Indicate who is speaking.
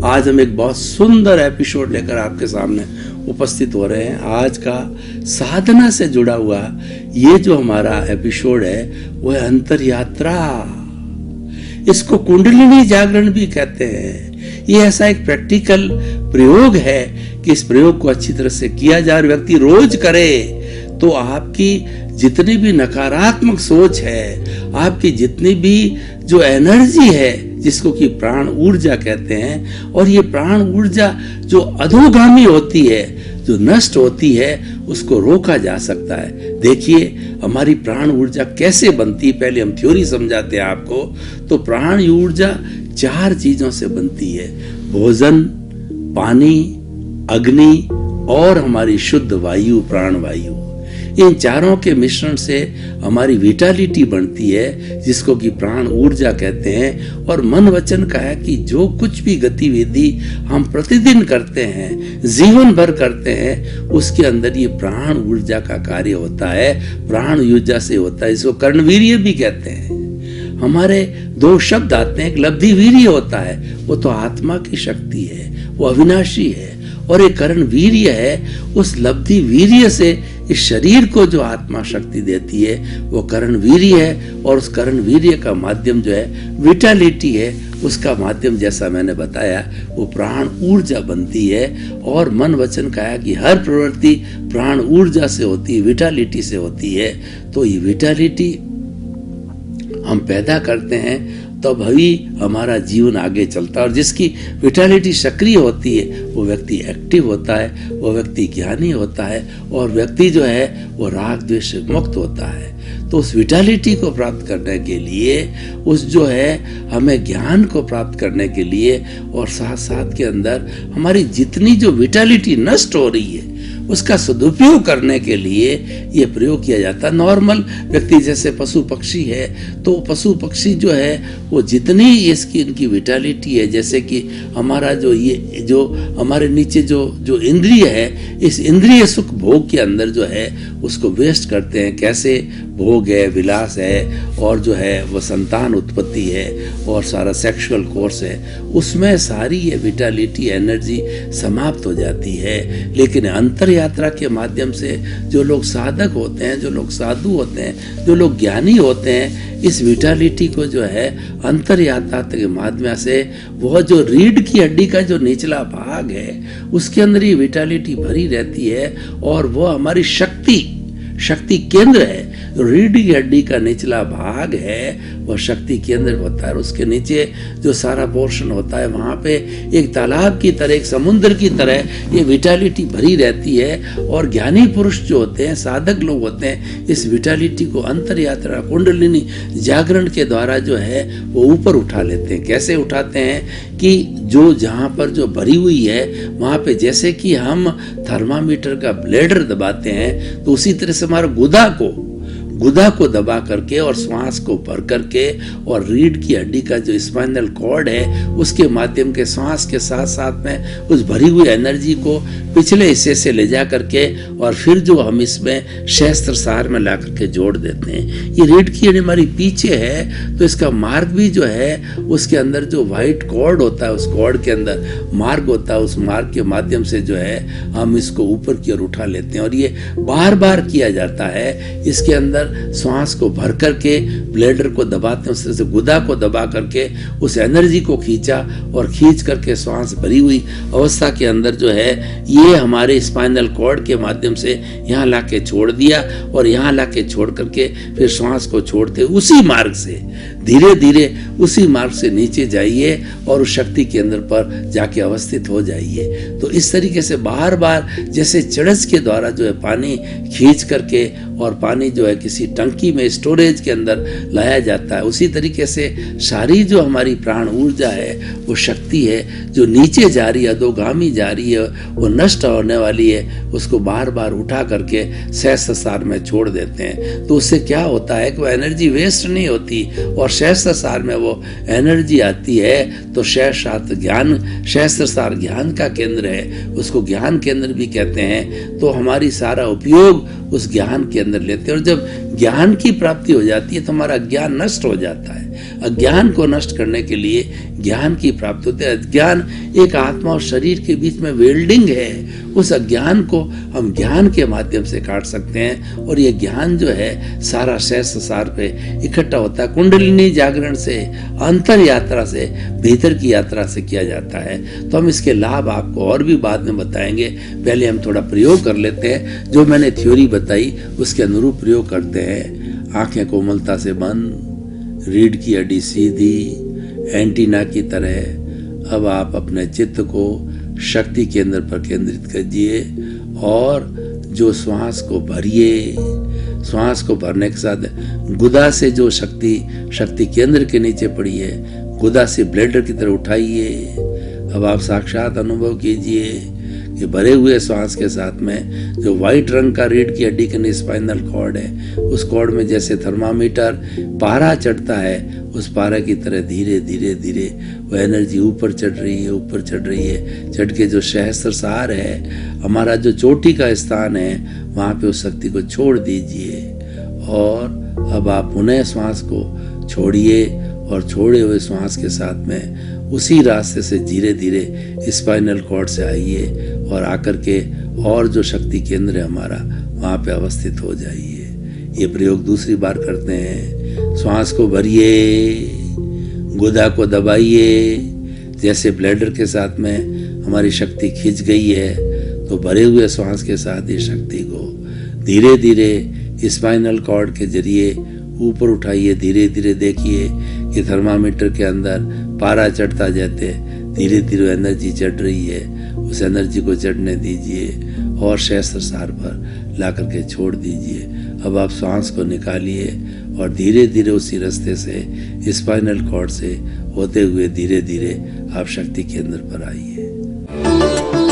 Speaker 1: आज हम एक बहुत सुंदर एपिसोड लेकर आपके सामने उपस्थित हो रहे हैं। आज का साधना से जुड़ा हुआ ये जो हमारा एपिसोड है वो है अंतर यात्रा। इसको कुंडलिनी जागरण भी कहते हैं। ये ऐसा एक प्रैक्टिकल प्रयोग है कि इस प्रयोग को अच्छी तरह से किया जाए और व्यक्ति रोज करे तो आपकी जितनी भी नकारात्मक सोच है, आपकी जितनी भी जो एनर्जी है, जिसको कि प्राण ऊर्जा कहते हैं, और ये प्राण ऊर्जा जो अधोगामी होती है, जो नष्ट होती है, उसको रोका जा सकता है। देखिए हमारी प्राण ऊर्जा कैसे बनती है, पहले हम थ्योरी समझाते हैं आपको। तो प्राण ऊर्जा 4 चीजों से बनती है: भोजन, पानी, अग्नि और हमारी शुद्ध वायु, प्राण वायु। इन चारों के मिश्रण से हमारी विटालिटी बनती है, जिसको कि प्राण ऊर्जा कहते हैं। और मन वचन का है कि जो कुछ भी गतिविधि हम प्रतिदिन करते हैं, जीवन भर करते हैं, उसके अंदर ये प्राण ऊर्जा का कार्य होता है, प्राण ऊर्जा से होता है। इसको कर्णवीर्य भी कहते हैं। हमारे 2 शब्द आते हैं, एक लब्धि वीर्य होता है, वो तो आत्मा की शक्ति है, वो अविनाशी है, और एक कर्ण वीर्य है। उस लब्धि वीर्य से इस शरीर को जो आत्मा शक्ति देती है वो कर्ण वीर्य है, और उस कर्ण वीर्य का माध्यम जो है विटालिटी है, उसका माध्यम जैसा मैंने बताया वो प्राण ऊर्जा बनती है। और मन वचन का है कि हर प्रवृत्ति प्राण ऊर्जा से होती है, विटालिटी से होती है। तो ये विटालिटी हम पैदा करते हैं तब ही हमारा जीवन आगे चलता है। और जिसकी विटालिटी सक्रिय होती है वो व्यक्ति एक्टिव होता है, वो व्यक्ति ज्ञानी होता है, और व्यक्ति जो है वो राग द्वेष से मुक्त होता है। तो उस विटालिटी को प्राप्त करने के लिए, उस जो है हमें ज्ञान को प्राप्त करने के लिए, और साथ साथ के अंदर हमारी जितनी जो विटालिटी नष्ट हो रही है उसका सदुपयोग करने के लिए ये प्रयोग किया जाता है। नॉर्मल व्यक्ति जैसे पशु पक्षी है, तो पशु पक्षी जो है वो जितनी इसकी इनकी विटालिटी है, जैसे कि हमारा जो ये जो हमारे नीचे जो इंद्रिय है, इस इंद्रिय सुख भोग के अंदर जो है उसको वेस्ट करते हैं। कैसे भोग है, विलास है, और जो है वो संतान उत्पत्ति है, और सारा सेक्सुअल कोर्स है, उसमें सारी ये विटालिटी एनर्जी समाप्त हो जाती है। लेकिन अंतर यात्रा के माध्यम से जो लोग साधक होते हैं, जो लोग साधु होते हैं, जो लोग ज्ञानी होते हैं, इस विटालिटी को जो है अंतर यात्रा के माध्यम से, वह जो रीढ़ की हड्डी का जो निचला भाग है उसके अंदर ये विटालिटी भरी रहती है, और वह हमारी शक्ति केंद्र है। रीढ़ की हड्डी का निचला भाग है वह शक्ति केंद्र होता है। उसके नीचे जो सारा पोर्शन होता है वहां पे एक तालाब की तरह, एक समुद्र की तरह ये विटालिटी भरी रहती है। और ज्ञानी पुरुष जो होते हैं, साधक लोग होते हैं, इस विटालिटी को अंतर यात्रा कुंडलिनी जागरण के द्वारा जो है वो ऊपर उठा लेते हैं। कैसे उठाते हैं कि जो जहाँ पर जो भरी हुई है वहाँ पे जैसे कि हम थर्मामीटर का ब्लेडर दबाते हैं, तो उसी तरह से हमारा गुदा को दबा करके और श्वास को भर करके, और रीढ़ की हड्डी का जो स्पाइनल कॉर्ड है उसके माध्यम के श्वास के साथ साथ में उस भरी हुई एनर्जी को पिछले हिस्से से ले जा करके, और फिर जो हम इसमें शस्त्र सार में ला करके जोड़ देते हैं। ये रीढ़ की हड्डी हमारी पीछे है, तो इसका मार्ग भी जो है उसके अंदर जो व्हाइट कॉर्ड होता है, उस कॉर्ड के अंदर मार्ग होता है, उस मार्ग के माध्यम से जो है हम इसको ऊपर की ओर उठा लेते हैं। और ये बार बार किया जाता है। इसके अंदर श्वास को भर करके ब्लेडर को दबाते हैं, उस तरह से गुदा को दबा करके उस एनर्जी को खींचा, और खींच करके श्वास भरी हुई अवस्था के अंदर जो है ये हमारे स्पाइनल कॉर्ड के माध्यम से यहाँ लाके छोड़ दिया, और यहाँ लाके छोड़ करके फिर श्वास को छोड़ते उसी मार्ग से धीरे धीरे उसी मार्ग से नीचे जाइए और उस शक्ति केंद्र पर जाके अवस्थित हो जाइए। तो इस तरीके से बार बार जैसे चरस के द्वारा जो है पानी खींच करके और पानी जो है किसी टंकी में स्टोरेज के अंदर लाया जाता है, उसी तरीके से सारी जो हमारी प्राण ऊर्जा है वो शक्ति है जो नीचे जा रही है, अधोगामी जा रही है, वो नष्ट होने वाली है, उसको बार बार उठा करके सहस्त्र सार में छोड़ देते हैं। तो उससे क्या होता है कि वो एनर्जी वेस्ट नहीं होती और सहस्त्र सार में वो एनर्जी आती है। तो सहस्त्र सार ज्ञान का केंद्र है, उसको ज्ञान केंद्र भी कहते हैं। तो हमारी सारा उपयोग उस ज्ञान के अंदर लेते हैं, और जब ज्ञान की प्राप्ति हो जाती है तो हमारा ज्ञान नष्ट हो जाता है। अज्ञान को नष्ट करने के लिए ज्ञान की प्राप्ति होती है। अज्ञान एक आत्मा और शरीर के बीच में वेल्डिंग है। उस अज्ञान को हम ज्ञान के माध्यम से काट सकते हैं और ये ज्ञान जो है सारा सहस्त्र सार पे इकट्ठा होता है। कुंडलिनी जागरण से, अंतर यात्रा से, भीतर की यात्रा से किया जाता है। तो हम इसके लाभ आपको और भी बाद में बताएंगे। पहले हम थोड़ा प्रयोग कर लेते हैं। जो मैंने थ्योरी बताई उसके अनुरूप प्रयोग करते हैं। आंखें कोमलता से बंद, रीढ़ की हड्डी सीधी, एंटीना की तरह। अब आप अपने चित्त को शक्ति केंद्र पर केंद्रित कीजिए और जो श्वास को भरिए, श्वास को भरने के साथ गुदा से जो शक्ति केंद्र के नीचे पड़ी है, गुदा से ब्लेडर की तरह उठाइए। अब आप साक्षात अनुभव कीजिए कि भरे हुए श्वास के साथ में जो व्हाइट रंग का रीढ़ की हड्डी के स्पाइनल कॉर्ड है, उस कॉर्ड में जैसे थर्मामीटर पारा चढ़ता है, उस पारा की तरह धीरे धीरे धीरे वो एनर्जी ऊपर चढ़ रही है, ऊपर चढ़ रही है। चढ़ के जो सहस्त्र सार है, हमारा जो चोटी का स्थान है, वहाँ पे उस शक्ति को छोड़ दीजिए। और अब आप पुनः श्वास को छोड़िए और छोड़े हुए श्वास के साथ में उसी रास्ते से धीरे धीरे स्पाइनल कॉर्ड से आइए और आकर के और जो शक्ति केंद्र है हमारा, वहाँ पे अवस्थित हो जाइए। ये प्रयोग दूसरी बार करते हैं। श्वास को भरिए, गुदा को दबाइए। जैसे ब्लैडर के साथ में हमारी शक्ति खिंच गई है, तो भरे हुए श्वास के साथ ये शक्ति को धीरे धीरे स्पाइनल कॉर्ड के जरिए ऊपर उठाइए। धीरे धीरे देखिए कि थर्मामीटर के अंदर पारा चढ़ता जाते धीरे धीरे एनर्जी चढ़ रही है। उस एनर्जी को चढ़ने दीजिए और सहस्त्र सार पर ला करके छोड़ दीजिए। अब आप सांस को निकालिए और धीरे धीरे उसी रास्ते से स्पाइनल कॉर्ड से होते हुए धीरे धीरे आप शक्ति केंद्र पर आइए।